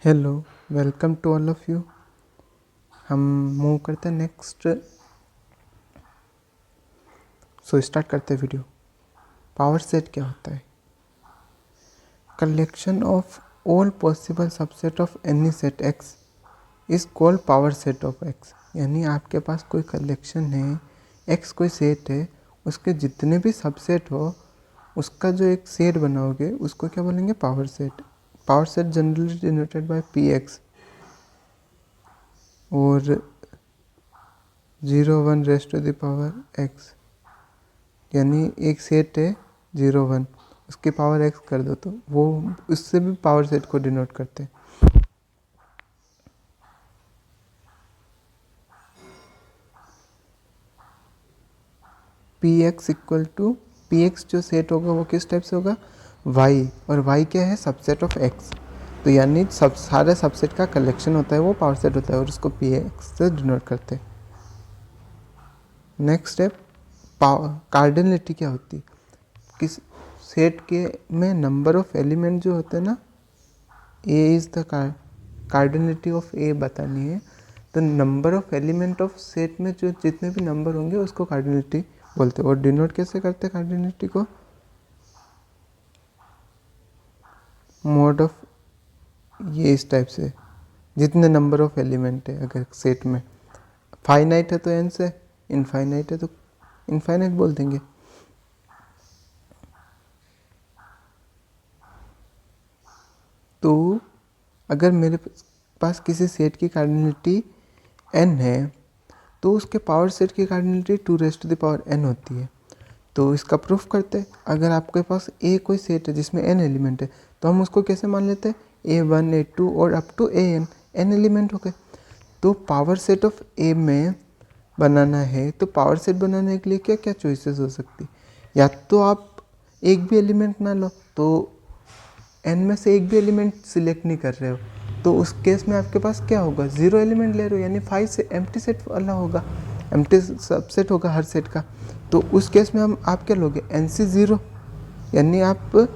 Hello, welcome to all of you. हम move करते हैं नेक्स्ट। स्टार्ट करते हैं वीडियो। पावर सेट क्या होता है? Collection of all possible subset of any set x is called power set of x. यानी आपके पास कोई कलेक्शन है, एक्स कोई सेट है, उसके जितने भी सबसेट हो उसका जो एक सेट बनाओगे उसको क्या बोलेंगे? Power set. Power set generally denoted by P X और 0 1 raised to the power X. यानी एक सेट है 0 1, उसकी पावर एक्स कर दो तो वो उससे भी पावर सेट को डिनोट करते हैं। P X equal to P X जो सेट होगा वो किस टाइप से होगा? वाई, और वाई क्या है? Subset of x. तो यानी सब सारे सबसेट का कलेक्शन होता है, वो पावर सेट होता है और उसको पी एक्स से डिनोट करते हैं। नेक्स्ट स्टेप, कार्डिनलिटी क्या होती है? किस सेट के में नंबर ऑफ एलिमेंट जो होते हैं ना, A is the cardinality of A बतानी है। तो number of element of set में जो जितने भी नंबर होंगे उसको कार्डिनलिटी बोलते हैं। और डिनोट कैसे करते हैं कार्डिनलिटी को? मोड ऑफ, ये इस टाइप से, जितने नंबर ऑफ एलिमेंट है अगर सेट में, फाइनाइट है तो एन से, इनफाइनाइट है तो इनफाइनाइट बोल देंगे। तो अगर मेरे पास किसी सेट की कार्डिनलिटी n है तो उसके पावर सेट की cardinality 2 raise to the power n होती है। तो इसका प्रूफ करते हैं। अगर आपके पास ए कोई सेट है जिसमें n एलिमेंट है तो हम उसको कैसे मान लेते हैं? a1 a2 और अप टू an एलिमेंट हो गए। तो पावर सेट ऑफ ए में बनाना है तो पावर सेट बनाने के लिए क्या क्या चॉइसेस हो सकती? या तो आप एक भी एलिमेंट ना लो, तो n में से एक भी एलिमेंट सिलेक्ट नहीं कर रहे हो तो उस केस में आपके पास क्या होगा? 0 एलिमेंट ले रहे हो, यानी 5 से एम्प्टी सेट वाला होगा, एम्प्टी सबसेट होगा हर सेट का। तो उस केस में आप क्या लोगे? NC 0, यानी आप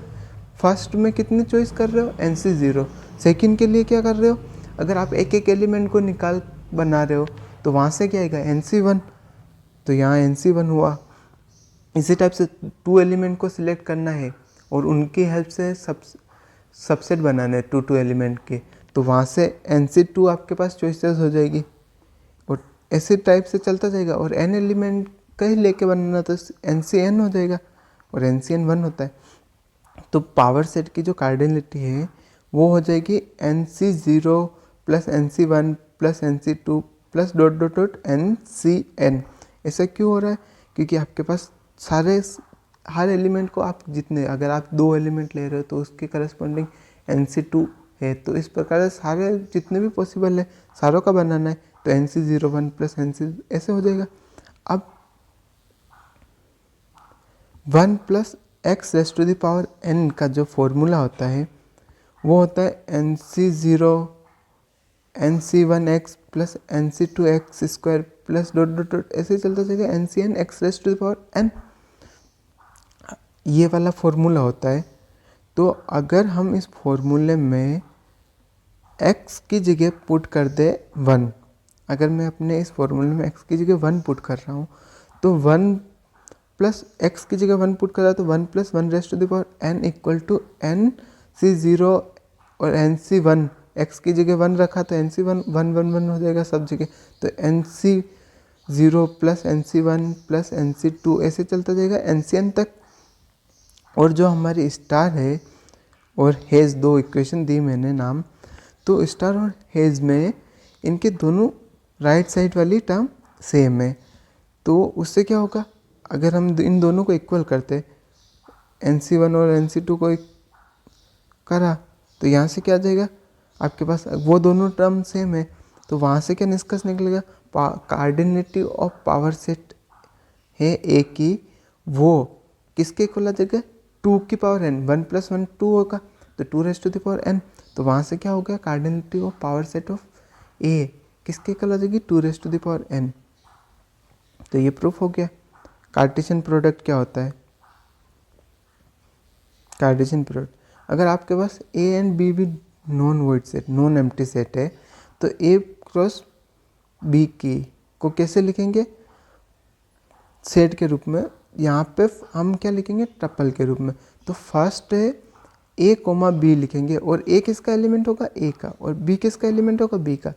फर्स्ट में कितनी चॉइस कर रहे हो? NC 0। सेकेंड के लिए क्या कर रहे हो? अगर आप एक एक एलिमेंट को निकाल बना रहे हो तो वहाँ से क्या आएगा? NC 1। तो यहाँ NC 1 हुआ। इसी टाइप से 2 एलिमेंट को सिलेक्ट करना है और उनकी हेल्प से सबसेट बनाने हैं 2 एलिमेंट के, तो वहाँ से NC2 आपके पास चॉइसेस हो जाएगी और ऐसे टाइप से चलता जाएगा। और n एलिमेंट का ही लेके बनाना तो NCn हो जाएगा और NCn 1 होता है। तो पावर सेट की जो कार्डिनलिटी है वो हो जाएगी NC0 plus NC1 plus NC2 plus dot dot dot NCn। ऐसा क्यों हो रहा है? क्योंकि आपके पास हर एलिमेंट को आप जितने, अगर आप 2 एलिमेंट ले रहे हो तो उसके करस्पॉन्डिंग NC2 है, तो इस प्रकार से सारे जितने भी पॉसिबल है सारों का बनाना है तो NC01 प्लस NC ऐसे हो जाएगा। अब 1 plus X raise to the power n का जो फॉर्मूला होता है वो होता है NC0 NC1x plus NC2x square plus dot dot dot ऐसे चलता जाएगा NCn x raise to the power n। ये वाला फॉर्मूला होता है। तो अगर हम इस फॉर्मूले में x की जगह पुट कर दे 1, अगर मैं अपने इस फॉर्मूले में x की जगह 1 पुट कर रहा हूँ तो 1 प्लस एक्स की जगह 1 पुट करा तो 1 plus 1 raise to the power n equal to NC0 और NC1, एक्स की जगह 1 रखा तो NC1 1 1 1 हो जाएगा सब जगह। तो NC0 plus NC1 plus NC2 ऐसे चलता जाएगा NCn तक। और जो हमारी स्टार है और हेज, 2 इक्वेशन दी मैंने नाम, तो स्टार और हेज में इनके दोनों राइट साइड वाली टर्म सेम है। तो उससे क्या होगा? अगर हम इन दोनों को इक्वल करते, NC1 और NC2 को करा तो यहाँ से क्या आ जाएगा? आपके पास वो दोनों टर्म सेम है तो वहाँ से क्या निष्कर्ष निकलेगा? कार्डिनलिटी ऑफ पावर सेट है ए की, वो किसके इक्वल आ जाएगा? 2 की पावर n, 1 प्लस 1 2 होगा तो 2 raise to the power n। तो वहाँ से क्या हो गया? Cardinality of power set of A किसके इक्वल आ जाएगी? 2 raise to the power n। तो ये प्रूफ हो गया। कार्टेशियन प्रोडक्ट क्या होता है? कार्टेशियन प्रोडक्ट, अगर आपके पास a एंड b भी non void set, non empty set है, तो ए क्रॉस बी की को कैसे लिखेंगे? सेट के रूप में। यहाँ पे हम क्या लिखेंगे? ट्रिपल के रूप में। तो फर्स्ट है ए कोमा बी लिखेंगे, और ए किसका एलिमेंट होगा? ए का, और बी किसका एलिमेंट होगा? बी का।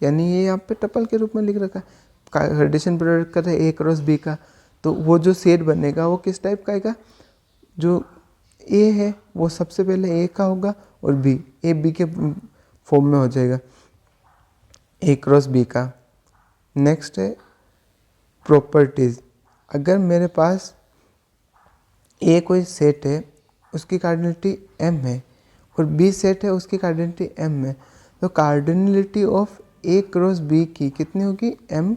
यानी ये यहाँ पे ट्रिपल के रूप में लिख रखा है। कार्टेशियन प्रोडक्ट कर रहे हैं ए क्रॉस बी का, तो वो जो सेट बनेगा वो किस टाइप का आएगा? जो ए है वो सबसे पहले ए का होगा, और बी ए बी के फॉर्म में हो जाएगा, ए क्रॉस बी का। नेक्स्ट है प्रॉपर्टीज। अगर मेरे पास ए कोई सेट है, उसकी कार्डिनलिटी एम है, और बी सेट है, उसकी कार्डिनलिटी एम है, तो cardinality of A cross B की कितनी होगी? M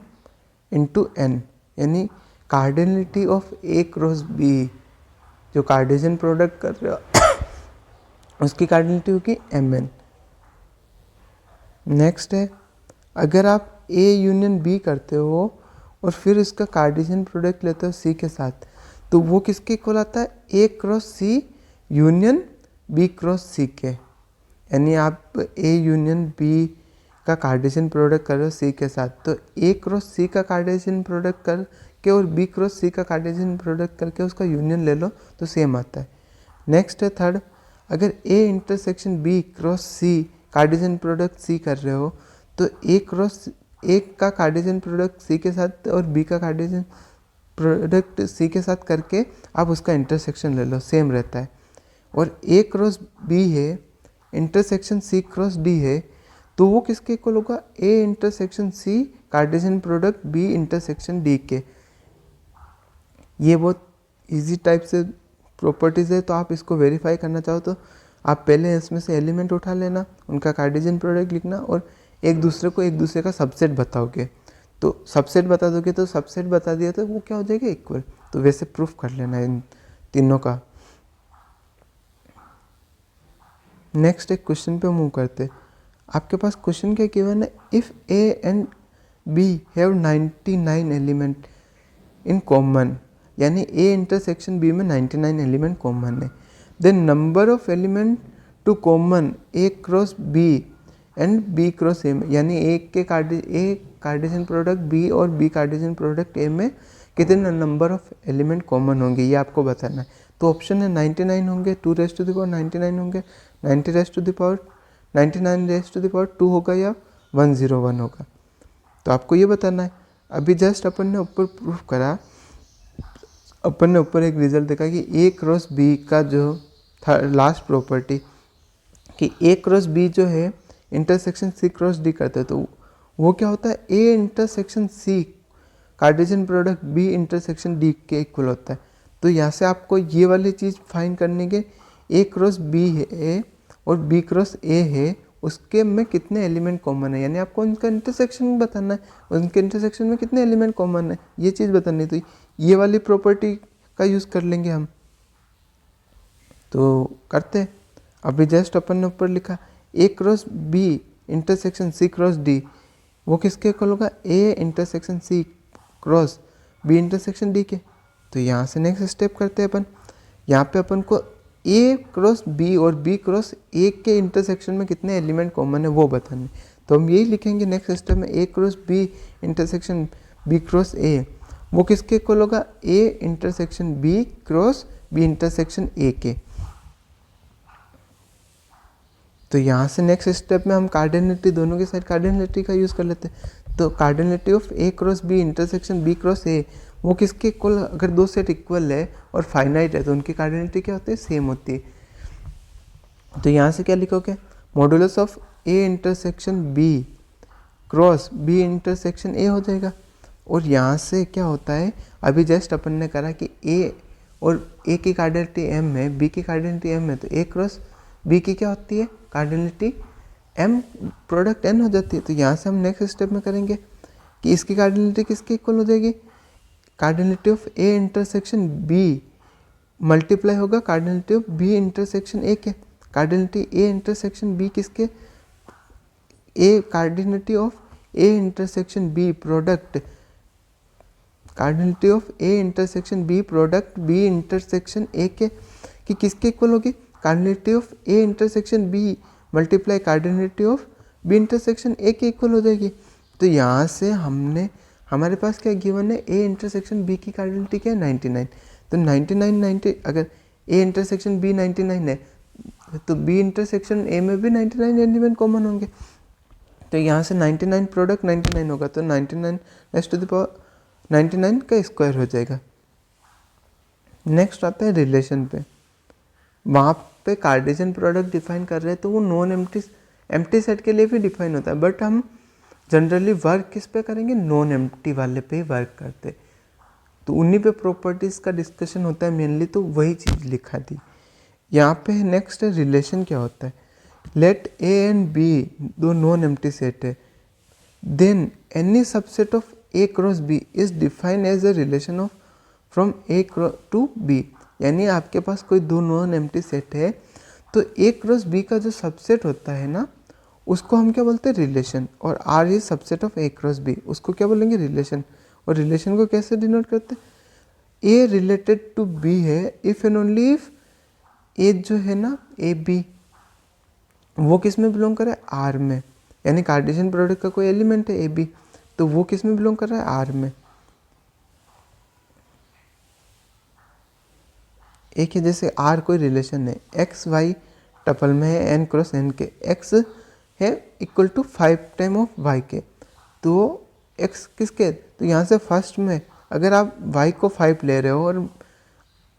into N. यानी cardinality of A cross B, जो कार्टेशियन प्रोडक्ट कर रहे हो उसकी कार्डिनलिटी होगी एम एन। नेक्स्ट है, अगर आप ए यूनियन बी करते हो और फिर इसका कार्टेशियन प्रोडक्ट लेते हो सी के साथ, तो वो किसके इक्वल आता है? ए क्रॉस सी यूनियन बी क्रॉस सी के। यानी आप ए यूनियन बी का कार्टेशियन प्रोडक्ट कर रहे हो सी के साथ, तो ए क्रॉस सी का कार्टेशियन प्रोडक्ट करके और बी क्रॉस सी का कार्टेशियन प्रोडक्ट करके उसका यूनियन ले लो तो सेम आता है। नेक्स्ट है थर्ड, अगर A intersection B cross C cartesian product C कर रहे हो, तो ए क्रॉस ए का कार्टेशियन प्रोडक्ट सी के साथ और बी का कार्टेशियन प्रोडक्ट सी के साथ करके आप उसका इंटरसेक्शन ले लो, सेम रहता है। और ए क्रॉस बी है, इंटरसेक्शन सी क्रॉस डी है, तो वो किसके इक्वल होगा? A intersection C cartesian product B intersection D के। ये बहुत इजी टाइप से प्रॉपर्टीज़ है, तो आप इसको वेरीफाई करना चाहो तो आप पहले इसमें से एलिमेंट उठा लेना, उनका कार्टेशियन प्रोडक्ट लिखना, और एक दूसरे का सबसेट बताओगे, तो सबसेट बता दोगे तो सबसेट बता दिया तो वो क्या हो जाएगा? इक्वल। तो वैसे प्रूफ कर लेना इन तीनों का। नेक्स्ट एक क्वेश्चन पे मूव करते। आपके पास क्वेश्चन क्या गिवन है? If A and B have 99 element in common, यानी ए इंटरसेक्शन बी में 99 एलिमेंट कॉमन है, then number of element to common A cross B and B cross A में, यानी ए कार्टेशियन प्रोडक्ट बी और B cartesian product A में कितने number of element common होंगे, ये आपको बताना है। तो ऑप्शन है 99 होंगे, 2 रेज़ टू द पावर 99 होंगे, 90 raise to the power 99 raise to the power 2 होगा, या 101 होगा। तो आपको ये बताना है। अभी जस्ट अपन ने ऊपर प्रूफ करा, अपन ने ऊपर एक रिजल्ट देखा कि ए क्रॉस बी का जो था लास्ट प्रॉपर्टी, कि ए क्रॉस बी जो है इंटरसेक्शन सी क्रॉस डी करता है, तो वो क्या होता है? A intersection C cartesian product B intersection D के इक्वल होता है। तो यहाँ से आपको ये वाली चीज़ फाइंड करनी है, ए क्रॉस बी है और बी क्रॉस ए है, उसके में कितने एलिमेंट कॉमन है, यानी आपको उनका इंटरसेक्शन बताना है, उनके इंटरसेक्शन में कितने एलिमेंट कॉमन है, ये चीज़ बतानी। तो ये वाली प्रॉपर्टी का यूज़ कर लेंगे हम। तो करते हैं। अभी जस्ट अपन ने ऊपर लिखा A cross B intersection C cross D, वो किसके इक्वल होगा? A intersection C cross B intersection D के। तो यहाँ से नेक्स्ट स्टेप करते हैं अपन। यहाँ पे अपन को ए क्रॉस बी और बी क्रॉस ए के इंटरसेक्शन में कितने एलिमेंट कॉमन है वो बताने। तो हम यही लिखेंगे नेक्स्ट स्टेप में, A cross B intersection B cross A, वो किसके इक्वल होगा? A intersection B cross B intersection A के। तो यहाँ से नेक्स्ट स्टेप में हम कार्डिनलिटी, दोनों के साइड कार्डिनलिटी का यूज़ कर लेते हैं। तो cardinality of A cross B intersection B cross A, वो किसके इक्वल? अगर दो सेट इक्वल है और फाइनाइट है तो उनकी कार्डिनलिटी क्या होती है? सेम होती है। तो यहाँ से क्या लिखोगे? Modulus of A intersection B cross B intersection A हो जाएगा। और यहाँ से क्या होता है, अभी जस्ट अपन ने करा कि ए और ए की कार्डिनलिटी एम है, बी की कार्डिनलिटी एम है, तो ए क्रॉस बी की क्या होती है? कार्डिनलिटी एम प्रोडक्ट एन हो जाती है। तो यहाँ से हम नेक्स्ट स्टेप में करेंगे कि इसकी कार्डिनलिटी किसके इक्वल हो जाएगी? Cardinality of A intersection B multiply होगा cardinality of B intersection A के। कार्डिनलिटी ए इंटरसेक्शन बी किसके? A cardinality of A intersection B product, cardinality of A intersection B product B intersection A के, कि किसके equal होगी? Cardinality of A intersection B multiply cardinality of B intersection A के equal हो जाएगी। तो यहाँ से हमारे पास क्या गिवन है, ए इंटरसेक्शन बी की कार्डिनलिटी क्या है 99। तो 99 अगर ए इंटरसेक्शन बी 99 है तो बी इंटरसेक्शन ए में भी 99 एलिमेंट कॉमन होंगे। तो यहाँ से 99 प्रोडक्ट 99 होगा, तो 99 रेज़ टू द पावर 99 का स्क्वायर हो जाएगा। नेक्स्ट आता है रिलेशन पे। वहाँ पे कार्टेशियन प्रोडक्ट डिफाइन कर रहे हैं तो वो नॉन एम्प्टी सेट के लिए भी डिफाइन होता है, बट हम जनरली वर्क किस पे करेंगे, नॉन एम्प्टी वाले पे ही वर्क करते, तो उन्हीं पे प्रॉपर्टीज़ का डिस्कशन होता है मेनली, तो वही चीज़ लिखा थी यहाँ पे। नेक्स्ट है रिलेशन क्या होता है। लेट ए एंड बी दो नॉन एम्प्टी सेट है, then any subset of A cross B is defined as a relation of from A to B. यानी आपके पास कोई दो नॉन एम्प्टी सेट है तो ए क्रॉस बी का जो सबसेट होता है ना उसको हम क्या बोलते हैं, रिलेशन, और R is subset of A cross B, उसको क्या बोलेंगे, रिलेशन। और रिलेशन को कैसे डिनोट करते हैं, ए रिलेटेड टू बी है इफ एंड ओनली इफ ए जो है ना ए बी वो किस में बिलोंग कर रहा है, आर में। यानी कार्टेशियन प्रोडक्ट का कोई एलिमेंट है ए बी, तो वो किस में बिलोंग कर रहा है, आर में। एक है जैसे आर कोई रिलेशन है, एक्स वाई टपल में है एन क्रॉस एन के, एक्स है equal to 5 time of Y के, तो एक्स किसके, तो यहाँ से फर्स्ट में अगर आप वाई को 5 ले रहे हो और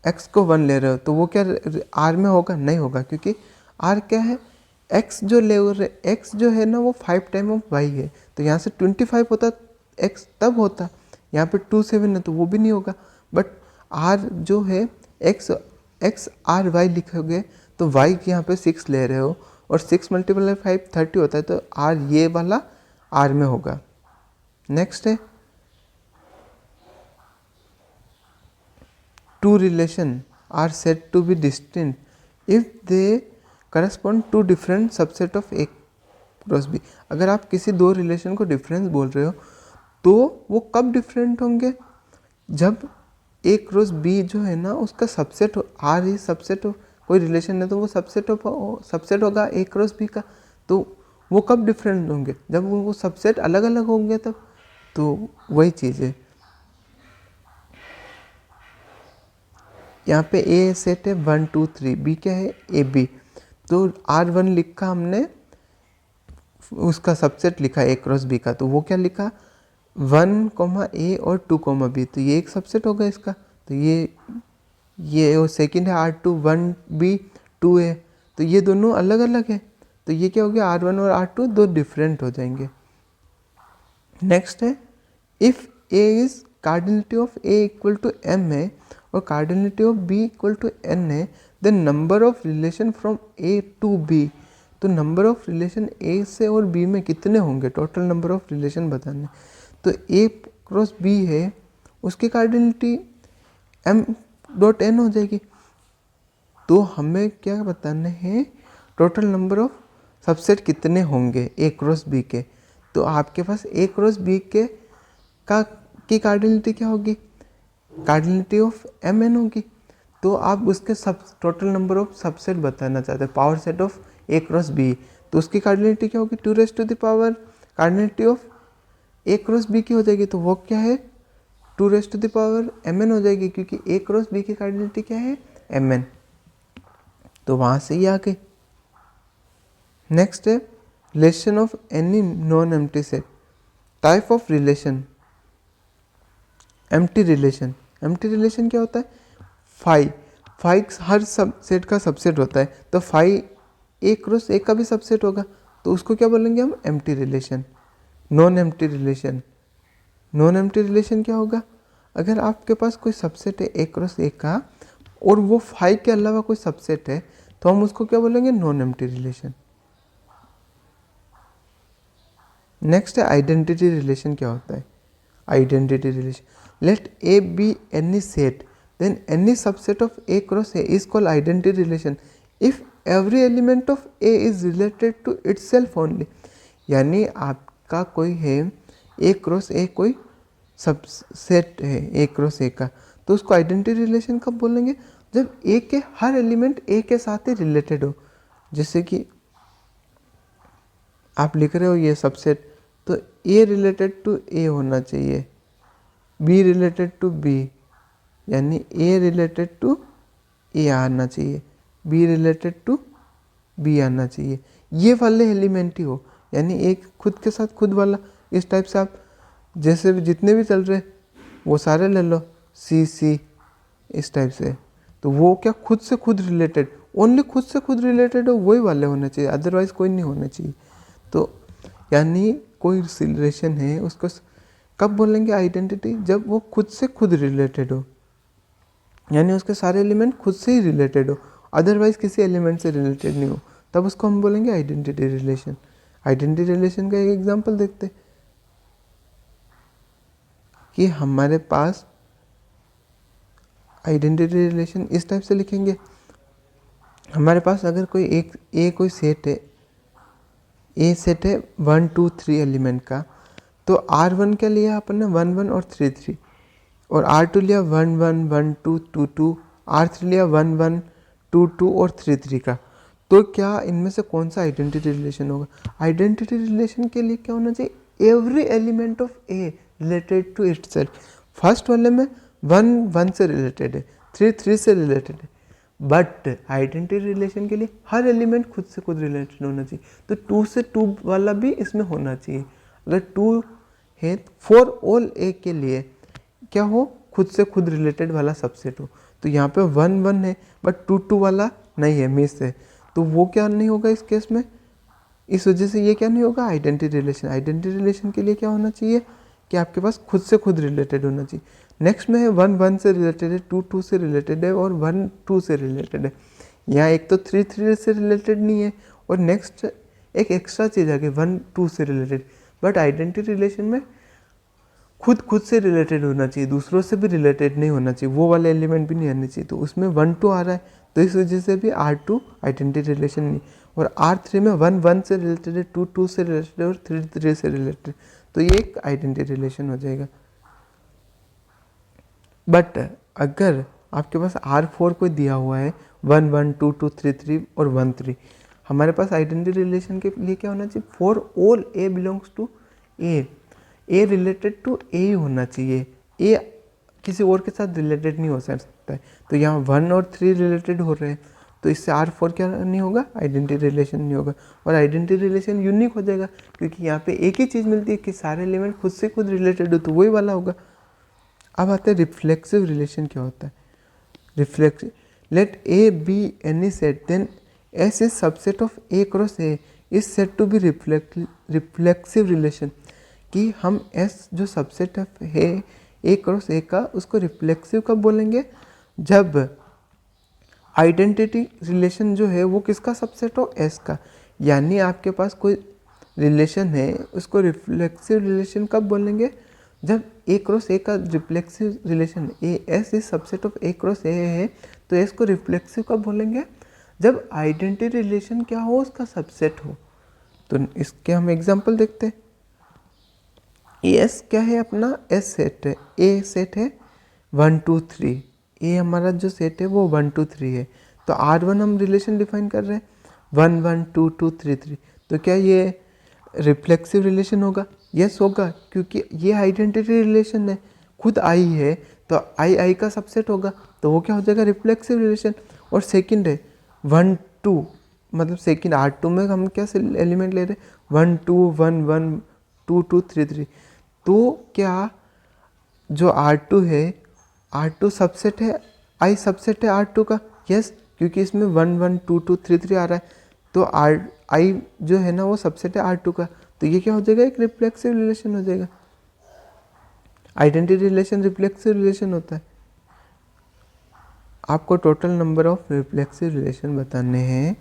एक्स को 1 ले रहे हो तो वो क्या आर में होगा, नहीं होगा, क्योंकि आर क्या है, एक्स जो ले रहे, एक्स जो है ना वो 5 टाइम ऑफ वाई है, तो यहाँ से 25 होता एक्स तब होता, यहाँ पे 27 है तो वो भी नहीं होगा। बट आर जो है एक्स आर वाई लिखोगे तो वाई यहाँ पे 6 ले रहे हो और 6 × 5 30 होता है, तो आर ये वाला आर में होगा। नेक्स्ट है two relation R said to be distinct if they correspond to different subset of A cross B. अगर आप किसी दो रिलेशन को डिफरेंस बोल रहे हो तो वो कब डिफरेंट होंगे, जब ए क्रॉस बी जो है ना उसका सबसेट आर ही सबसेट कोई रिलेशन है तो वो सबसेट होगा ए क्रॉस बी का, तो वो कब डिफरेंट होंगे, जब वो सबसेट अलग अलग होंगे तब। तो वही चीज़ है यहाँ पे, ए सेट है 1 2 3, बी क्या है ए बी, तो R1 लिखा हमने, उसका सबसेट लिखा ए क्रॉस बी का, तो वो क्या लिखा 1 ए और 2 बी, तो ये एक सबसेट होगा इसका, तो ये और सेकंड है R2 1 बी 2 ए, तो ये दोनों अलग अलग है, तो ये क्या हो गया R1 और R2 दो डिफरेंट हो जाएंगे। नेक्स्ट है if A is cardinality of A equal to M है और cardinality of B equal to N है, then number of relation from A to B, तो नंबर ऑफ रिलेशन ए से और बी में कितने होंगे, टोटल नंबर ऑफ रिलेशन बताने। तो ए क्रॉस बी है उसकी कार्डिनलिटी m.n हो जाएगी, तो हमें क्या बताना है, टोटल नंबर ऑफ सबसेट कितने होंगे ए क्रॉस बी के। तो आपके पास ए क्रॉस बी के की कार्डिनलिटी क्या होगी, कार्डिनलिटी ऑफ mn होगी, तो आप उसके टोटल नंबर ऑफ सबसेट बताना चाहते हैं, power set of A cross B, तो उसकी कार्डिनलिटी क्या होगी 2 raise to the power cardinality of A cross B की हो जाएगी, तो वो क्या है 2 raise to the power mn हो जाएगी, क्योंकि ए क्रॉस बी की कार्डिनलिटी क्या है mn, तो वहाँ से ही आ गई। नेक्स्ट है relation of any non empty set, type of relation, empty relation. Empty relation क्या होता है, फाई हर सब सेट का सबसेट होता है, तो फाई ए क्रॉस ए का भी सबसेट होगा, तो उसको क्या बोलेंगे हम, empty relation. Non empty relation, non empty relation क्या होगा, अगर आपके पास कोई सबसेट है ए क्रॉस ए का और वो फाई के अलावा कोई सबसेट है तो हम उसको क्या बोलेंगे, नॉन एम्प्टी रिलेशन। नेक्स्ट है आइडेंटिटी रिलेशन क्या होता है, identity relation, let A B any set then any subset of A cross A is called identity relation if every element of A is related to itself only। यानी आपका कोई है A cross A कोई subset है A cross A का, तो उसको identity relation कब बोलेंगे, जब A के हर एलिमेंट A के साथ ही रिलेटेड हो। जैसे कि आप लिख रहे हो ये सबसेट, तो ए रिलेटेड टू ए होना चाहिए, बी रिलेटेड टू बी, यानी ए रिलेटेड टू ए आना चाहिए, बी रिलेटेड टू बी आना चाहिए, ये वाले एलिमेंट ही हो, यानी एक खुद के साथ खुद वाला। इस टाइप से आप जैसे भी जितने भी चल रहे वो सारे ले लो, सी सी इस टाइप से, तो वो क्या खुद से खुद रिलेटेड, ओनली खुद से खुद रिलेटेड हो वही वाले होने चाहिए, अदरवाइज कोई नहीं होने चाहिए। तो यानी कोई रिलेशन है उसको कब बोलेंगे आइडेंटिटी, जब वो खुद से खुद रिलेटेड हो, यानी उसके सारे एलिमेंट खुद से ही रिलेटेड हो, अदरवाइज किसी एलिमेंट से रिलेटेड नहीं हो, तब उसको हम बोलेंगे आइडेंटिटी रिलेशन। आइडेंटिटी रिलेशन का एक एग्जांपल देखते हैं कि हमारे पास आइडेंटिटी रिलेशन इस टाइप से लिखेंगे। हमारे पास अगर कोई सेट है, ए सेट है 1 2 3 एलिमेंट का, तो R1 क्या लिया अपन ने 1 1 और 3 3, और R2 लिया 1 1 1 2 2 2, R3 लिया 1 1 2 2 और 3 3 का। तो क्या इनमें से कौन सा आइडेंटिटी रिलेशन होगा? आइडेंटिटी रिलेशन के लिए क्या होना चाहिए? Every element of A related to itself. First वाले में 1 1 से रिलेटेड है, 3 3 से रिलेटेड है, बट आइडेंटिटी रिलेशन के लिए हर एलिमेंट खुद से खुद रिलेटेड होना चाहिए, तो 2 से 2 वाला भी इसमें होना चाहिए। अगर 2 है फॉर ऑल ए के लिए क्या हो, खुद से खुद रिलेटेड वाला सबसेट हो। तो यहाँ पे 1 1 है बट 2 2 वाला नहीं है, मिस है, तो वो क्या नहीं होगा इस केस में, इस वजह से ये क्या नहीं होगा आइडेंटिटी रिलेशन। आइडेंटिटी रिलेशन के लिए क्या होना चाहिए कि आपके पास खुद से खुद रिलेटेड होना चाहिए। नेक्स्ट में है 1 1 से रिलेटेड है, 2 2 से रिलेटेड है और 1 2 से रिलेटेड है। यहाँ एक तो 3 3 से रिलेटेड नहीं है और नेक्स्ट एक एक्स्ट्रा चीज़ आ गई 1 2 से रिलेटेड। बट आइडेंटिटी रिलेशन में खुद से रिलेटेड होना चाहिए, दूसरों से भी रिलेटेड नहीं होना चाहिए, वो वाले एलिमेंट भी नहीं आने चाहिए। तो उसमें 1 2 आ रहा है, तो इस वजह से भी R2 आइडेंटिटी रिलेशन नहीं, और R3 में 1 1 से रिलेटेड है, 2 2 से रिलेटेड है और 3 3 से रिलेटेड, तो ये एक आइडेंटिटी रिलेशन हो जाएगा। बट अगर आपके पास R4 कोई दिया हुआ है 1 1 2 2 3 3 और 1 3, हमारे पास आइडेंटिटी रिलेशन के लिए क्या होना चाहिए? For all A belongs to A related to A होना चाहिए, ए किसी और के साथ रिलेटेड नहीं हो सकता है। तो यहाँ 1 और 3 रिलेटेड हो रहे हैं, तो इससे R4 क्या नहीं होगा? आइडेंटिटी रिलेशन नहीं होगा, और आइडेंटिटी रिलेशन यूनिक हो जाएगा क्योंकि यहाँ पे एक ही चीज़ मिलती है कि सारे एलिमेंट खुद से खुद रिलेटेड हो, तो वही वाला होगा। अब आता है रिफ्लेक्सिव रिलेशन। क्या होता है reflexive? Let A B any set then S is subset of A cross A is said to be reflexive relation, कि हम एस जो सबसेट है ए क्रॉस ए का, उसको रिफ्लेक्सिव कब बोलेंगे? जब आइडेंटिटी रिलेशन जो है वो किसका सबसेट हो? एस का। यानी आपके पास कोई रिलेशन है उसको रिफ्लेक्सिव रिलेशन कब बोलेंगे? जब ए क्रॉस ए का reflexive relation A S is subset of A cross ए है, तो एस को रिफ्लेक्सिव कब बोलेंगे? जब आइडेंटिटी रिलेशन क्या हो? उसका सबसेट हो। तो इसके हम एग्जांपल देखते हैं। एस क्या है अपना? एस सेट है, ए सेट है 1 2 3, ए हमारा जो सेट है वो 1 2 3 है, तो R1 हम रिलेशन डिफाइन कर रहे हैं 1 1 2 2 3 3, तो क्या ये रिफ्लेक्सिव रिलेशन होगा? यस होगा, क्योंकि ये आइडेंटिटी रिलेशन है, खुद आई है तो आई का सबसेट होगा, तो वो क्या हो जाएगा? Reflexive relation. और सेकंड है 1 2, मतलब सेकंड R2 में हम क्या एलिमेंट ले रहे हैं? 1 2 1 1 2 2 3 3, तो क्या जो R2 है, R2 सबसेट है, आई सबसेट है R2 का? यस, क्योंकि इसमें 1 1 2 2 3 3 आ रहा है, तो आई जो है ना वो सबसेट है R2 का, तो ये क्या हो जाएगा? एक रिफ्लेक्सिव रिलेशन हो जाएगा। आइडेंटिटी रिलेशन रिफ्लेक्सिव रिलेशन होता है। आपको total number of reflexive relation बताने हैं,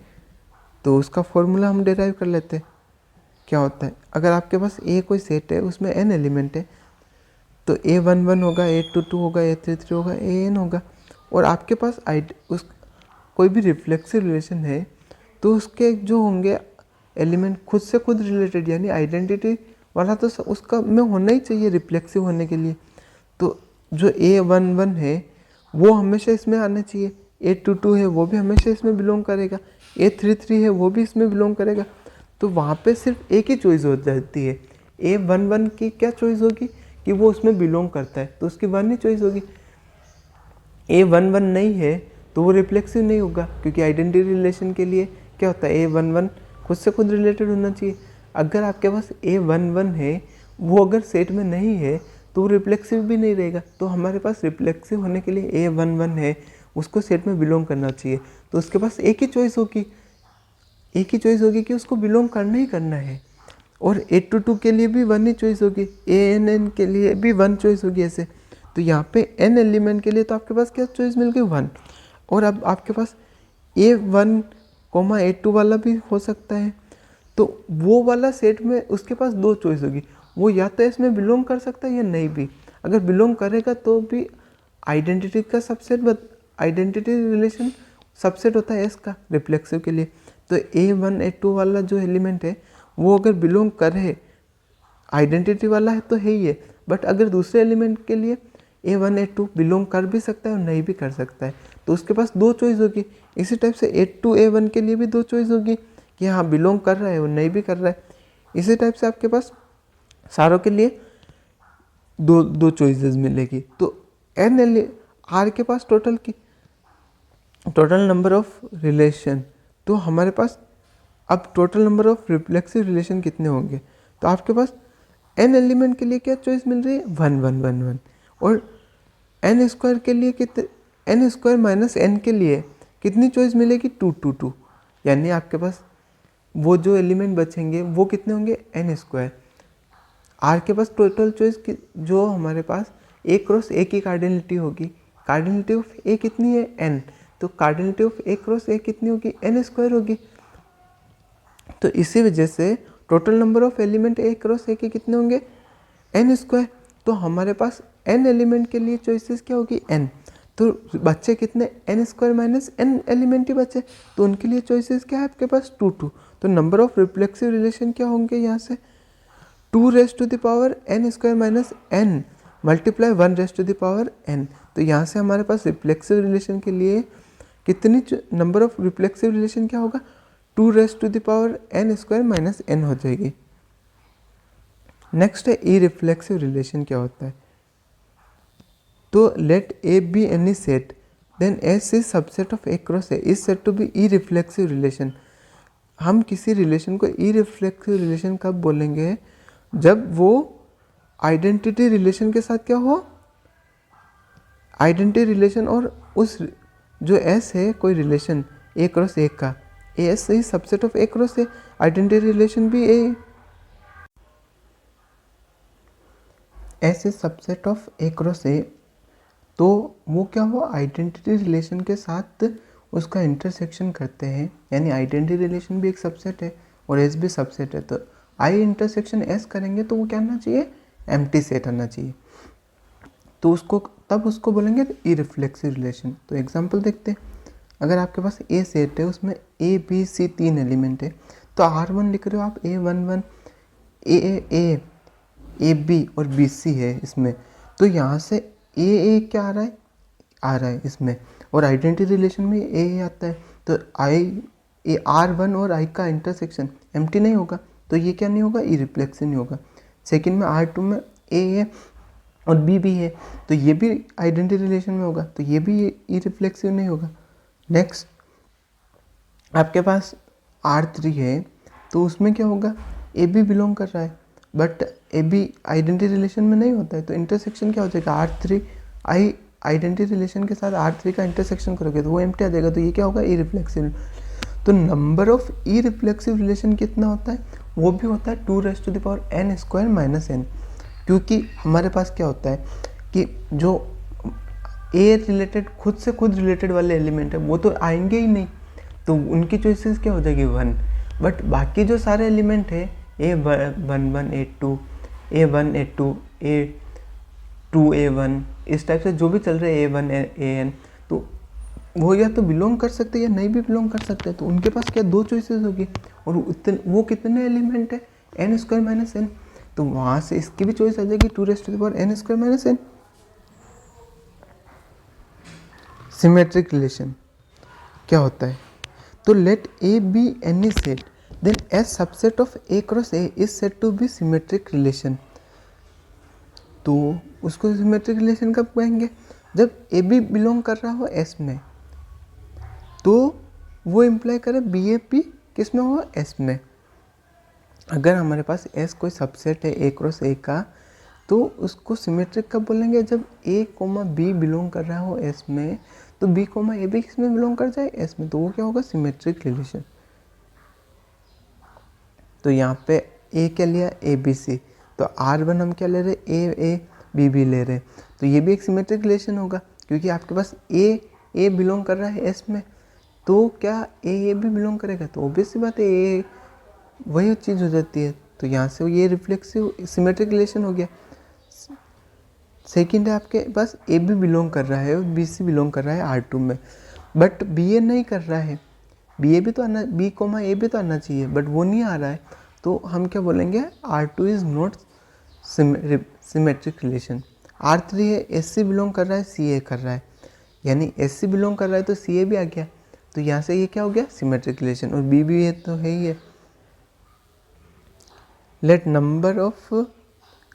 तो उसका फॉर्मूला हम डिराइव कर लेते हैं। क्या होता है? अगर आपके पास ए कोई सेट है उसमें n एलिमेंट है, तो A1 1 होगा, A2 2 होगा, A3 3 होगा, AN होगा, और आपके पास कोई भी रिफ्लेक्सिव रिलेशन है तो उसके जो होंगे एलिमेंट खुद से खुद रिलेटेड, यानी आइडेंटिटी वाला तो उसका में होना ही चाहिए रिफ्लेक्सिव होने के लिए। तो जो A1 1 है वो हमेशा इसमें आना चाहिए, A2 2 है वो भी हमेशा इसमें बिलोंग करेगा, A3 3 है वो भी इसमें बिलोंग करेगा। तो वहाँ पे सिर्फ एक ही चॉइस हो जाती है। A11 की क्या चॉइस होगी कि वो उसमें बिलोंग करता है, तो उसकी 1 ही चॉइस होगी। A11 नहीं है तो वो रिफ्लेक्सिव नहीं होगा, क्योंकि आइडेंटिटी रिलेशन के लिए क्या होता है, A11 खुद से खुद रिलेटेड होना चाहिए। अगर आपके पास A11 है, वो अगर सेट में नहीं है तो वो रिफ्लेक्सिव भी नहीं रहेगा। तो हमारे पास रिफ्लेक्सिव होने के लिए A11 है, उसको सेट में बिलोंग करना चाहिए, तो उसके पास एक ही चॉइस होगी कि उसको बिलोंग करना ही करना है। और A22 के लिए भी 1 ही चॉइस होगी, ANN के लिए भी 1 चॉइस होगी ऐसे। तो यहाँ पे n एलिमेंट के लिए तो आपके पास क्या चॉइस मिल गई, 1। और अब आपके पास A1, A2 वाला भी हो सकता है, तो वो वाला सेट में उसके पास 2 चॉइस होगी, वो या तो इसमें बिलोंग कर सकता है या नहीं भी। अगर बिलोंग करेगा तो भी आइडेंटिटी का सबसेट, आइडेंटिटी रिलेशन सबसेट होता है S का रिफ्लेक्सिव के लिए। तो A1 A2 वाला जो एलिमेंट है वो अगर बिलोंग करे, आइडेंटिटी वाला है तो है ही है, बट अगर दूसरे एलिमेंट के लिए A1 A2 बिलोंग कर भी सकता है और नहीं भी कर सकता है, तो उसके पास 2 चॉइस होगी। इसी टाइप से A2 A1 के लिए भी 2 चॉइस होगी कि हाँ बिलोंग कर रहा है और नहीं भी कर रहा है। इसी टाइप से आपके पास सारों के लिए दो चॉइसेस मिलेगी। तो R के पास टोटल नंबर ऑफ रिलेशन, तो हमारे पास अब total number of reflexive relation कितने होंगे, तो आपके पास n एलिमेंट के लिए क्या चॉइस मिल रही है, 1 1 1 1। और n स्क्वायर के लिए कितने, n स्क्वायर माइनस n के लिए कितनी चॉइस मिलेगी, 2 2 2। यानी आपके पास वो जो एलिमेंट बचेंगे वो कितने होंगे, n स्क्वायर। R के पास टोटल चॉइस जो हमारे पास A क्रॉस A की कार्डिनलिटी होगी, कार्डिनलिटी ऑफ A कितनी है, n, तो cardinality of A cross A कितनी होगी, n स्क्वायर होगी। तो इसी वजह से total number of element A cross A के कितने होंगे, n स्क्वायर। तो हमारे पास n एलिमेंट के लिए चॉइसेस क्या होगी, n। तो बच्चे कितने, n square minus n element ही बचे, तो उनके लिए चॉइसेस क्या है आपके पास, 2 2। तो नंबर ऑफ रिफ्लेक्सिव रिलेशन क्या होंगे यहाँ से, 2 raise to the power n square minus n multiply 1 raise to the power n। तो यहाँ से हमारे पास रिफ्लेक्सिव रिलेशन के लिए कितनी नंबर ऑफ रिफ्लेक्सिव रिलेशन क्या होगा, 2 raise to the power n square minus n हो जाएगी। नेक्स्ट है ई रिफ्लेक्सिव रिलेशन क्या होता है। तो let A be any set then S is subset of A cross A is said to be irreflexive relation. हम किसी relation को ई रिफ्लेक्सिव रिलेशन कब बोलेंगे, जब वो आइडेंटिटी रिलेशन के साथ क्या हो, आइडेंटिटी रिलेशन, और उस जो S है कोई रिलेशन A क्रॉस A का, S is subset of A cross A, identity relation भी S is subset of A cross A, तो वो क्या हुआ, आइडेंटिटी रिलेशन के साथ उसका इंटरसेक्शन करते हैं। यानी आइडेंटिटी रिलेशन भी एक सबसेट है और S भी सबसेट है, तो आई इंटरसेक्शन S करेंगे तो वो क्या आना चाहिए, एम्प्टी सेट आना चाहिए। तो उसको तब उसको बोलेंगे ई रिफ्लेक्सिव रिलेशन। तो एग्जांपल देखते हैं, अगर आपके पास A सेट है, उसमें A B C 3 एलिमेंट है, तो R1 लिख रहे हो आप, A11 A B और B C है इसमें, तो यहाँ से A क्या आ रहा है इसमें, और आइडेंटिटी रिलेशन में A आता है, तो R1 और I का इंटरसेक्शन एम्प्टी नहीं होगा, तो ये क्या नहीं होगा, ई रिफ्लेक्सिव नहीं होगा। सेकेंड में R2 में A है और B भी है, तो ये भी आइडेंटिटी रिलेशन में होगा, तो ये भी ई रिफ्लेक्सिव नहीं होगा। नेक्स्ट आपके पास R3 है, तो उसमें क्या होगा, A भी बिलोंग कर रहा है, बट A भी आइडेंटिटी रिलेशन में नहीं होता है, तो इंटरसेक्शन क्या हो जाएगा, R3 I आइडेंटिटी रिलेशन के साथ R3 का इंटरसेक्शन करोगे तो वो एम्प्टी आ जाएगा, तो ये क्या होगा, ई रिफ्लेक्सिव। तो number of irreflexive relation कितना होता है, वो भी होता है 2 raise to the power n square minus n, क्योंकि हमारे पास क्या होता है कि जो A रिलेटेड खुद से खुद रिलेटेड वाले एलिमेंट है वो तो आएंगे ही नहीं, तो उनकी चॉइसेस क्या हो जाएगी, 1। बट बाकी जो सारे एलिमेंट है A11 A2 A1 A2 A2 A1 इस टाइप से जो भी चल रहे हैं A1 AN, तो वो या तो बिलोंग कर सकते हैं या नहीं भी बिलोंग कर सकते हैं, तो उनके पास क्या 2 चॉइसेस होगी, और वो कितने एलिमेंट है, n स्क्वायर माइनस n, तो वहाँ से इसकी भी चॉइस आ जाएगी 2 raise to the power n square minus n। Symmetric relation क्या होता है, तो let A be any set then S subset of A cross A is said to be symmetric relation. तो उसको सिमेट्रिक रिलेशन कब कहेंगे? जब ए बी बिलोंग कर रहा हो एस में, तो वो इम्प्लाई करे बी ए पी किस में हो? एस में। अगर हमारे पास एस कोई सबसेट है ए क्रॉस ए का, तो उसको सिमेट्रिक कब बोलेंगे? जब ए कोमा बी बिलोंग कर रहा हो एस में, तो बी कोमा ए भी किस में बिलोंग कर जाए? एस में। तो वो क्या होगा? Symmetric relation. तो यहाँ पे ए क्या लिया? A B C. तो R1 हम क्या ले रहे? ए बी बी ले रहे। तो ये भी एक सिमेट्रिक रिलेशन होगा, क्योंकि आपके पास ए बिलोंग कर रहा है एस में, तो क्या ए भी बिलोंग करेगा? तो ऑब्वियस सी बात है ए वही चीज़ हो जाती है। तो यहाँ से ये रिफ्लेक्सिव सिमेट्रिक रिलेशन हो गया। सेकंड है आपके पास ए बी बिलोंग कर रहा है और बी सी बिलोंग कर रहा है R2 में, बट बी ए नहीं कर रहा है। बी ए भी तो आना, बी कोमा ए भी तो आना चाहिए, बट वो नहीं आ रहा है। तो हम क्या बोलेंगे? R2 is not symmetric relation. R3 है एस सी बिलोंग कर रहा है, सी ए कर रहा है, यानी एस सी बिलोंग कर रहा है तो सी ए भी आ गया। तो यहाँ से ये क्या हो गया? Symmetric relation. और बी भी है तो है ही है। Let number of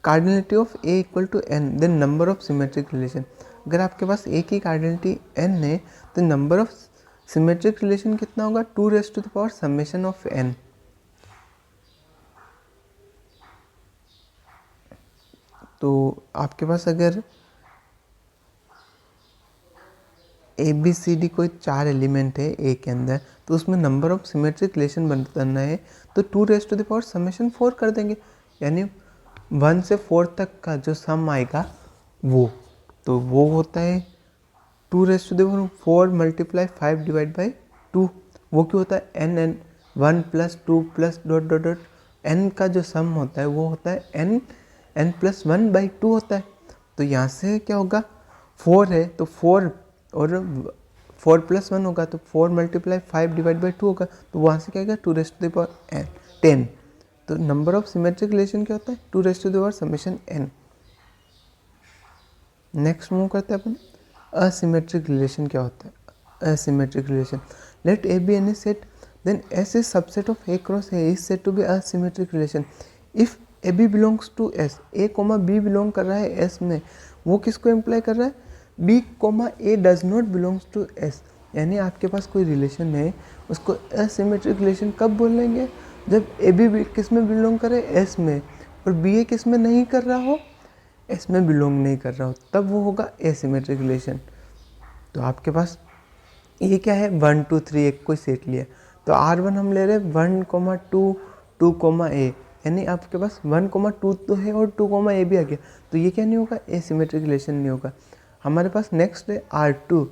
cardinality of A equal to N, then number of symmetric relation. अगर आपके पास ए की कार्डिनलिटी एन है, तो नंबर ऑफ सिमेट्रिक रिलेशन कितना होगा? 2 समेशन ऑफ एन। तो आपके पास अगर ए बी सी डी कोई 4 एलिमेंट है ए के अंदर, तो उसमें नंबर ऑफ सिमेट्रिक रिलेशन बनाना है, तो 2 समेशन 4 कर देंगे, यानी 1 से 4 तक का जो सम आएगा वो, तो वो होता है 2 मल्टीप्लाई 5 डिवाइड बाई 2। वो क्यों होता है? N 1 plus 2 plus dot dot dot N का जो सम होता है वो होता है एन प्लस 1 बाई 2 होता है। तो यहाँ से क्या होगा? 4 है तो 4 और 4 प्लस 1 होगा, तो 4 मल्टीप्लाई 5 डिवाइड बाई 2 होगा, तो वहाँ से क्या आएगा? 10। तो नंबर ऑफ सिमेट्रिक रिलेशन क्या होता है? 2 समेशन एन। नेक्स्ट मूव करते हैं अपन। असिमेट्रिक रिलेशन क्या होता है? Asymmetric relation, let A B any set, then S is subset of A cross A is said to be asymmetric relation if A B belongs to S. A comma B belong कर रहा है S में, वो किसको imply कर रहा है? B comma A does not belongs to S. यानी आपके पास कोई रिलेशन है, उसको असिमेट्रिक रिलेशन कब बोलेंगे? जब ए बी किस में बिलोंग करे? एस में, और बी ए किस में नहीं कर रहा हो? एस में बिलोंग नहीं कर रहा हो, तब वो होगा एसिमेट्रिक रिलेशन। तो आपके पास ये क्या है? 1 2 3 एक कोई सेट लिया, तो R1 हम ले रहे हैं 1 2 2 ए, यानी आपके पास 1 2 तो है और 2 ए भी आ गया, तो ये क्या नहीं होगा? एसिमेट्रिक रिलेशन नहीं होगा। हमारे पास नेक्स्ट है R2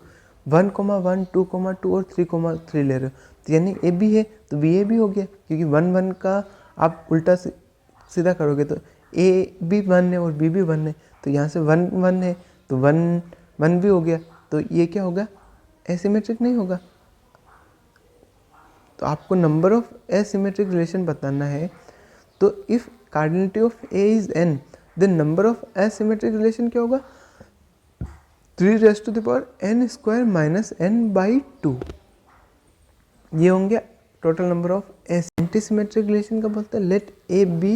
1 1 2 2 और 3 ले रहे हो, तो यानी ए बी है तो बी ए भी हो गया, क्योंकि 1 1 का आप उल्टा सीधा करोगे तो ए भी 1 है और बी भी 1 है, तो यहाँ से 1 1 है तो 1 1 भी हो गया, तो ये क्या होगा? एसिमेट्रिक नहीं होगा। तो आपको नंबर ऑफ एसिमेट्रिक रिलेशन बताना है, तो if cardinality of A is N, then number of asymmetric relation क्या होगा? 3n² minus n by 2। ये होंगे total number of S. Antisymmetric relation का बोलते हैं let A B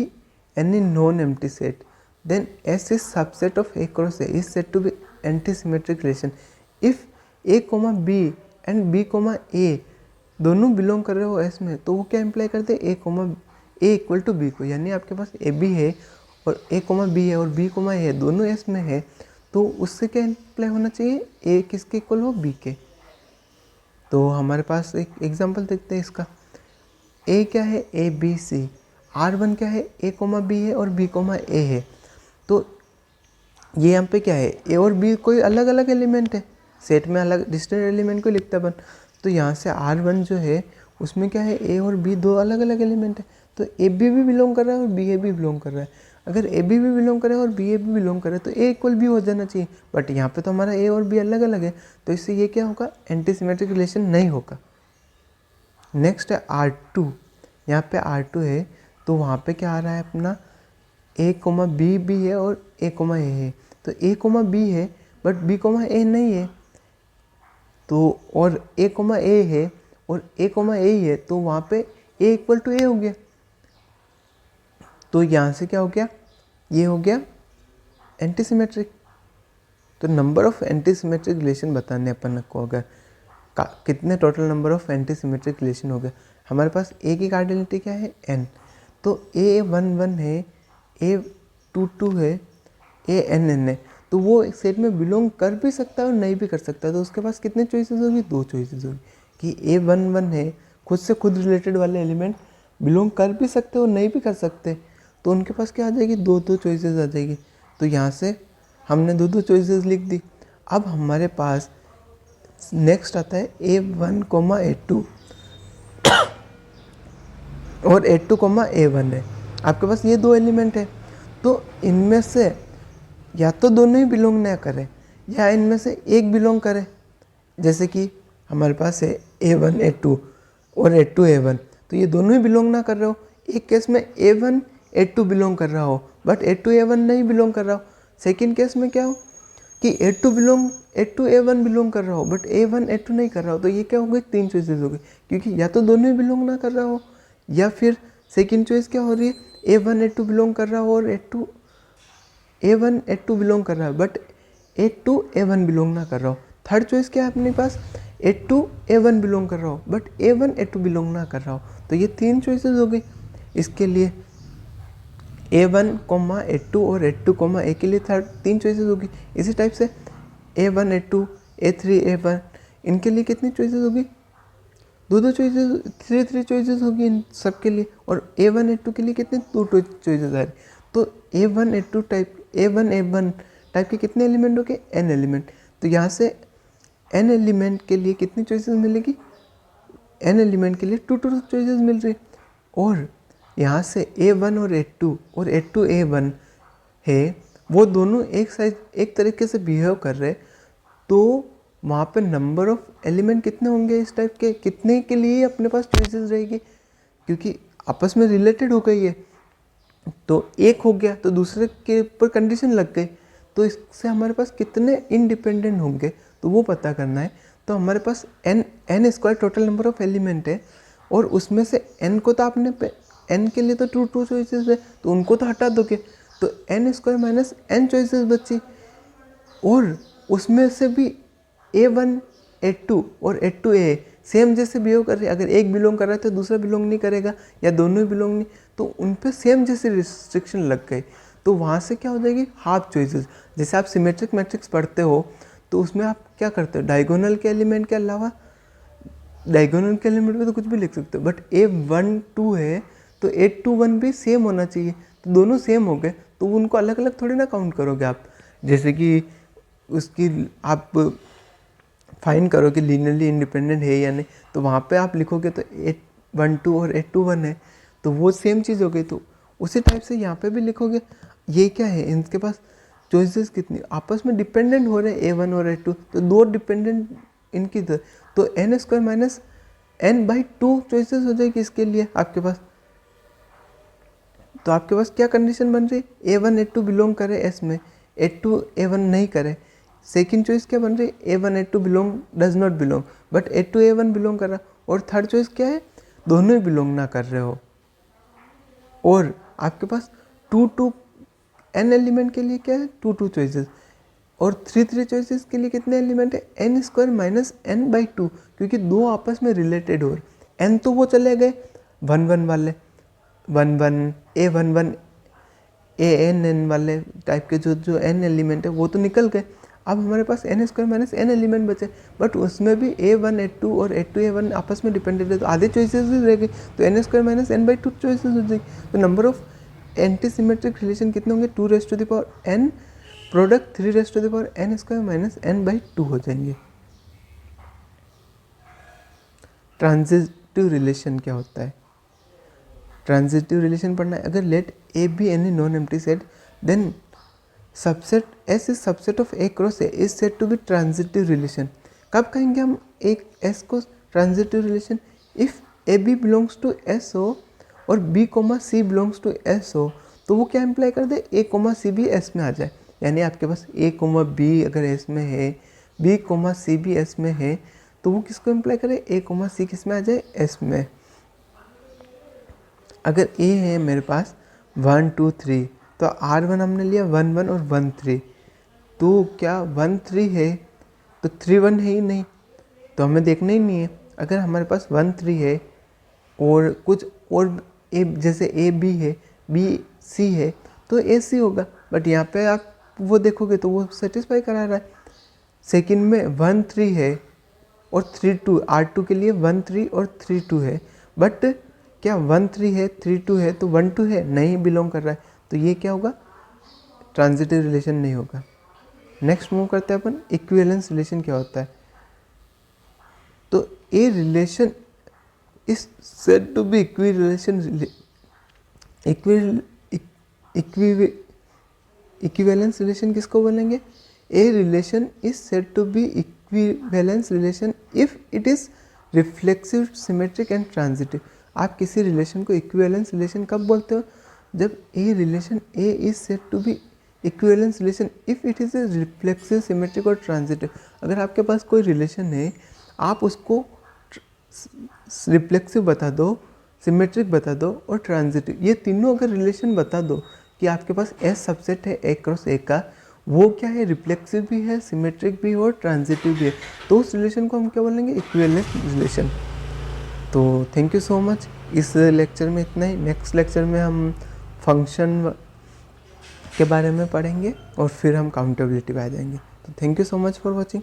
any non empty set, then S is subset of A cross A is said to be antisymmetric relation if A comma B and B comma A दोनों belong कर रहे हो S में, तो वो क्या imply करते हैं? ए इक्वल टू बी को, यानी आपके पास ए बी है और ए कोमा बी है और बी कोमा ए है, दोनों एस में है, तो उससे क्या इम्प्लाई होना चाहिए? ए किसके इक्वल हो? बी के। तो हमारे पास एक एग्जांपल देखते हैं इसका। ए क्या है? ए बी सी। R1 क्या है? ए कोमा बी है और बी कोमा ए है। तो ये यहाँ पे क्या है? ए और बी कोई अलग अलग एलिमेंट है, सेट में अलग डिस्टेंट एलिमेंट को लिखता अपन। तो यहाँ से R1 जो है उसमें क्या है? ए और बी दो अलग अलग एलिमेंट है, तो ए बी भी बिलोंग कर रहा है और बी ए भी बिलोंग कर रहा है। अगर ए बी भी बिलोंग करे और बी ए भी बिलोंग करे तो ए इक्वल बी हो जाना चाहिए, बट यहाँ पे तो हमारा ए और बी अलग अलग है, तो इससे ये क्या होगा? एंटीसिमेट्रिक रिलेशन नहीं होगा। नेक्स्ट है R2। यहाँ पे R2 है तो वहाँ पे क्या आ रहा है अपना? ए कोमा बी भी है और ए कोमा ए है, तो ए कोमा बी है बट बी कोमा ए नहीं है, तो और ए कोमा ए है और ए कोमा ए ही है, तो वहाँ पे ए इक्वल टू ए हो गया। तो यहाँ से क्या हो गया, ये हो गया एंटीसिमेट्रिक। तो नंबर ऑफ एंटीसिमेट्रिक रिलेशन बताने अपन को, अगर कितने total number of antisymmetric relation हो गए। हमारे पास ए की कार्डिनलिटी क्या है, एन। तो A11 है, A22 है, ANN है। तो वो एक सेट में बिलोंग कर भी सकता है और नहीं भी कर सकता है। तो उसके पास कितने चॉइसेस होगी, 2 चॉइसेस होगी कि A11 है, खुद से खुद रिलेटेड वाले एलिमेंट बिलोंग कर भी सकते और नहीं भी कर सकते। तो उनके पास क्या आ जाएगी, 2 चॉइसेस आ जाएगी। तो यहाँ से हमने 2 चॉइसेस लिख दी। अब हमारे पास नेक्स्ट आता है A1, A2 और A2, A1 है। आपके पास ये 2 एलिमेंट है। तो इनमें से या तो दोनों ही बिलोंग ना करें या इनमें से एक बिलोंग करे। जैसे कि हमारे पास है A1, A2 और A2, A1। तो ये दोनों ही बिलोंग ना कर रहे हो। एक केस में A1, A2 बिलोंग कर रहा हो बट A2, A1 नहीं बिलोंग कर रहा हो। सेकेंड केस में क्या हो कि A2, A1 बिलोंग कर रहा हो बट A1, A2 नहीं कर रहा हो। तो ये क्या हो गई, 3 चॉइसेस हो गई, क्योंकि या तो दोनों ही बिलोंग ना कर रहा हो या फिर सेकेंड चॉइस क्या हो रही है, A1, A2 बिलोंग कर रहा हो और A1, A2 बिलोंग कर रहा है बट A2, A1 बिलोंग ना कर रहा हो। थर्ड चॉइस क्या है अपने पास, A2, A1 बिलोंग कर रहा हो बट A1, A2 बिलोंग ना कर रहा हो। तो ये 3 चॉइसेस हो गई इसके लिए। A1, A2 और A2, A के लिए 3 चॉइसेस होगी। इसी टाइप से A1, A2, A3, A1 इनके लिए कितनी चॉइसेस होगी, 2 चॉइसेस, 3 चॉइसेस होगी इन सब के लिए। और A1, A2 के लिए कितने, 2 चॉइसेस आ रही। तो A1, A2 type, A1, A1 type के कितने एलिमेंट हो गए, n एलिमेंट। तो यहाँ से n एलिमेंट के लिए कितनी चॉइसेस मिलेगी, n एलिमेंट के लिए 2 चॉइसेस मिल रही। और यहाँ से A1 और A2 A1 है, वो दोनों एक तरीके से बिहेव कर रहे। तो वहाँ पे नंबर ऑफ एलिमेंट कितने होंगे इस टाइप के, कितने के लिए अपने पास चॉइसेस रहेगी, क्योंकि आपस में रिलेटेड हो गई है। तो एक हो गया तो दूसरे के ऊपर कंडीशन लग गई। तो इससे हमारे पास कितने इंडिपेंडेंट होंगे तो वो पता करना है। तो हमारे पास n square total number of element है और उसमें से n को तो आपने n के लिए तो 2 चॉइसेस है तो उनको तो हटा दोगे। तो n square minus n choices बची और उसमें से भी A1, A2 और A2A सेम जैसे बिहेव कर रहे हैं। अगर एक बिलोंग कर रहा है तो दूसरा बिलोंग नहीं करेगा या दोनों ही बिलोंग नहीं, तो उन पे सेम जैसे रिस्ट्रिक्शन लग गई। तो वहाँ से क्या हो जाएगी, हाफ चॉइसेस। जैसे आप सिमेट्रिक मैट्रिक्स पढ़ते हो तो उसमें आप क्या करते हो, डायगोनल के एलिमेंट के अलावा डायगोनल के एलिमेंट में तो कुछ भी लिख सकते हो, बट A1, 2 है तो A2, 1 भी सेम होना चाहिए। तो दोनों सेम हो गए तो उनको अलग अलग थोड़ी ना काउंट करोगे आप। जैसे कि उसकी आप फाइंड करो कि लीनियरली इंडिपेंडेंट है या नहीं, तो वहाँ पे आप लिखोगे तो A1, 2 और A2, 1 है तो वो सेम चीज़ हो गई। तो उसी टाइप से यहाँ पे भी लिखोगे। ये क्या है, इनके पास चॉइसेस कितनी आपस में डिपेंडेंट हो रहे हैं, A1 और A2, तो 2 डिपेंडेंट इनकी तो n square minus n/2 choices हो जाएगी इसके लिए आपके पास। तो आपके पास क्या कंडीशन बन रही है, A1, A2 बिलोंग करे S में, A2, A1 नहीं करे। सेकेंड चॉइस क्या बन रही है, A1, A2 belong does not belong but A2, A1 belong कर रहा। और थर्ड चॉइस क्या है, दोनों ही बिलोंग ना कर रहे हो। और आपके पास 2 n एलिमेंट के लिए क्या है, 2 चॉइसेस। और 3 चॉइसेस के लिए कितने एलिमेंट है, n स्क्वायर माइनस n/2, क्योंकि 2 आपस में रिलेटेड हो रहे। n तो वो चले गए 1, 1 वाले, 1, 1 A11 ANN वाले टाइप के जो n एलिमेंट है वो तो निकल गए। अब हमारे पास n square minus n element बचे, बट उसमें भी A1, A2 और A2, A1 आपस में डिपेंडेंट है तो आधे चॉइसेस ही रह गए। तो n square minus n/2 choices हो जाएगी। तो नंबर ऑफ एंटीसिमेट्रिक रिलेशन कितने होंगे, 2n product 3n square minus n/2 हो जाएंगे। ट्रांजिटिव रिलेशन क्या होता है, ट्रांजिटिव रिलेशन पढ़ना है। अगर let A be any non empty set then subset S is subset of A cross A is said to be transitive relation. कब कहेंगे हम एक S को transitive relation, if A B belongs to S हो और B, C belongs to S हो तो वो क्या इम्प्लाई कर दे, A, C भी S में आ जाए। यानी आपके पास A, B अगर S में है, B, C भी S में है तो वो किसको इम्प्लाई करे, A, C किस में आ जाए, S में। अगर ए है मेरे पास 1 2 3, तो R1 हमने लिया 1 1 और 1 3, तो क्या 1 3 है तो 3 1 है ही नहीं, तो हमें देखना ही नहीं है। अगर हमारे पास 1 3 है और कुछ और ए, जैसे ए बी है, बी सी है, तो ए सी होगा, बट यहाँ पे आप वो देखोगे तो वो सेटिस्फाई करा रहा है। सेकंड में 1 3 है और 3 2, R2 के लिए 1 3 और 3 2 है, बट क्या 1 3 है 3 2 है तो 1 2 है नहीं, बिलोंग कर रहा है, तो ये क्या होगा, ट्रांजिटिव रिलेशन नहीं होगा। नेक्स्ट मूव करते हैं अपन, इक्विवेलेंस रिलेशन क्या होता है। तो A relation is said to be equivalence relation किसको बोलेंगे, A relation is said to be equivalence relation if it is reflexive, symmetric and transitive. आप किसी रिलेशन को इक्विवेलेंस रिलेशन कब बोलते हो, जब A relation A is said to be equivalence relation if it is A reflexive, symmetric और transitive. अगर आपके पास कोई रिलेशन है, आप उसको रिफ्लेक्सिव बता दो, सिमेट्रिक बता दो और ट्रांजिटिव, ये तीनों अगर रिलेशन बता दो कि आपके पास एस सबसेट है ए क्रॉस ए का, वो क्या है, रिफ्लेक्सिव भी है, सिमेट्रिक भी है और ट्रांजिटिव भी है, तो उस रिलेशन को हम क्या बोलेंगे, इक्विवेलेंस रिलेशन। तो थैंक यू सो मच, इस लेक्चर में इतना ही। नेक्स्ट लेक्चर में हम फंक्शन के बारे में पढ़ेंगे और फिर हम काउंटेबिलिटी पे आ जाएंगे। तो thank you so much for watching.